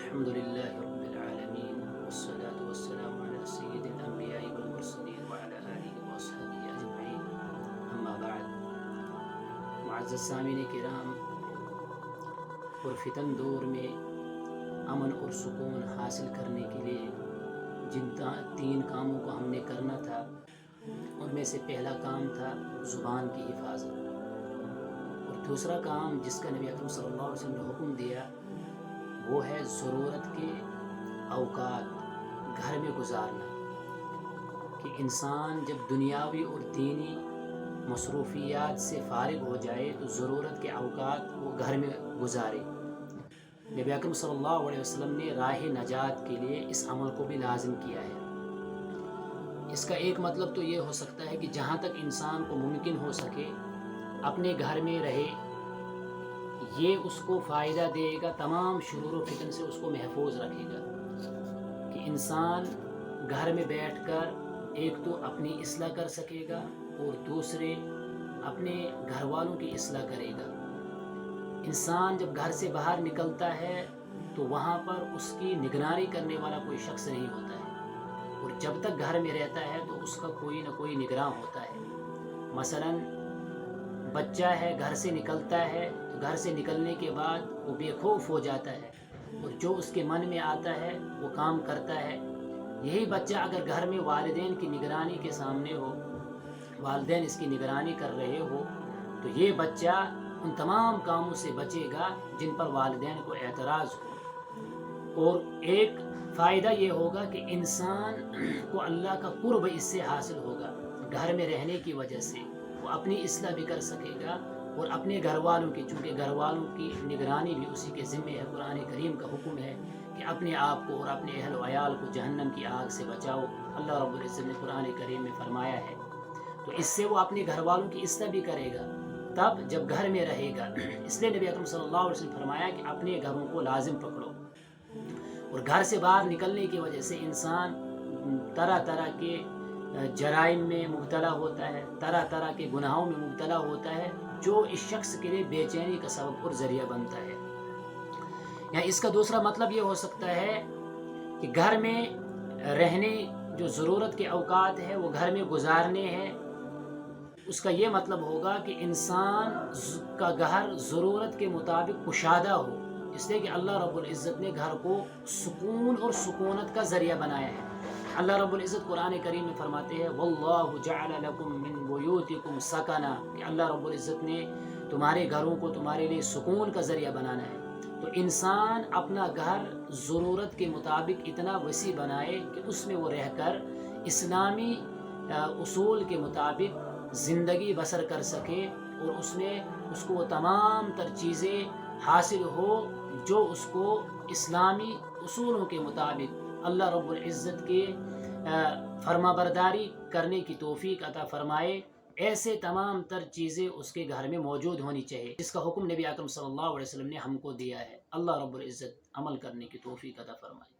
الحمد لله رب العالمين والصلاة والسلام على سيد الأنبياء والمرسلين وعلى آله وأصحابه أجمعين أما بعد. معزز سامعین کرام، پرفتن دور میں امن اور سکون حاصل کرنے کے لیے جن 3 کاموں کو ہم نے کرنا تھا ان میں سے پہلا کام تھا زبان کی حفاظت، اور دوسرا کام جس کا نبی اکرم صلی اللہ علیہ وسلم نے حکم دیا وہ ہے ضرورت کے اوقات گھر میں گزارنا، کہ انسان جب دنیاوی اور دینی مصروفیات سے فارغ ہو جائے تو ضرورت کے اوقات وہ گھر میں گزارے. نبی اکرم صلی اللہ علیہ وسلم نے راہ نجات کے لیے اس عمل کو بھی لازم کیا ہے. اس کا ایک مطلب تو یہ ہو سکتا ہے کہ جہاں تک انسان کو ممکن ہو سکے اپنے گھر میں رہے، یہ اس کو فائدہ دے گا، تمام شرور و فتن سے اس کو محفوظ رکھے گا. کہ انسان گھر میں بیٹھ کر ایک تو اپنی اصلاح کر سکے گا اور دوسرے اپنے گھر والوں کی اصلاح کرے گا. انسان جب گھر سے باہر نکلتا ہے تو وہاں پر اس کی نگرانی کرنے والا کوئی شخص نہیں ہوتا ہے، اور جب تک گھر میں رہتا ہے تو اس کا کوئی نہ کوئی نگراں ہوتا ہے. مثلا بچہ ہے، گھر سے نکلتا ہے تو گھر سے نکلنے کے بعد وہ بے خوف ہو جاتا ہے اور جو اس کے من میں آتا ہے وہ کام کرتا ہے. یہی بچہ اگر گھر میں والدین کی نگرانی کے سامنے ہو، والدین اس کی نگرانی کر رہے ہو، تو یہ بچہ ان تمام کاموں سے بچے گا جن پر والدین کو اعتراض ہو. اور ایک فائدہ یہ ہوگا کہ انسان کو اللہ کا قرب اس سے حاصل ہوگا. گھر میں رہنے کی وجہ سے وہ اپنی اصلاح بھی کر سکے گا اور اپنے گھر والوں کی، چونکہ گھر والوں کی نگرانی بھی اسی کے ذمہ ہے. قرآن کریم کا حکم ہے کہ اپنے آپ کو اور اپنے اہل و عیال کو جہنم کی آگ سے بچاؤ. اللہ رب العزت نے قرآن کریم میں فرمایا ہے. تو اس سے وہ اپنے گھر والوں کی اصلاح بھی کرے گا تب جب گھر میں رہے گا. اس لیے نبی اکرم صلی اللہ علیہ وسلم فرمایا کہ اپنے گھروں کو لازم پکڑو. اور گھر سے باہر نکلنے کی وجہ سے انسان طرح طرح کے جرائم میں مبتلا ہوتا ہے، طرح طرح کے گناہوں میں مبتلا ہوتا ہے، جو اس شخص کے لیے بے چینی کا سبب اور ذریعہ بنتا ہے. یا اس کا دوسرا مطلب یہ ہو سکتا ہے کہ گھر میں رہنے جو ضرورت کے اوقات ہے وہ گھر میں گزارنے ہیں. اس کا یہ مطلب ہوگا کہ انسان کا گھر ضرورت کے مطابق کشادہ ہو، اس لیے کہ اللہ رب العزت نے گھر کو سکون اور سکونت کا ذریعہ بنایا ہے. اللہ رب العزت قرآن کریم میں فرماتے ہیں وَاللَّهُ جَعَلَ لَكُم مِّن بُيُوتِكُمْ سَكَنًا، کہ اللہ رب العزت نے تمہارے گھروں کو تمہارے لیے سکون کا ذریعہ بنانا ہے. تو انسان اپنا گھر ضرورت کے مطابق اتنا وسیع بنائے کہ اس میں وہ رہ کر اسلامی اصول کے مطابق زندگی بسر کر سکے، اور اس میں اس کو وہ تمام تر چیزیں حاصل ہو جو اس کو اسلامی اصولوں کے مطابق اللہ رب العزت کے فرما برداری کرنے کی توفیق عطا فرمائے. ایسے تمام تر چیزیں اس کے گھر میں موجود ہونی چاہیے، جس کا حکم نبی اکرم صلی اللہ علیہ وسلم نے ہم کو دیا ہے. اللہ رب العزت عمل کرنے کی توفیق عطا فرمائے.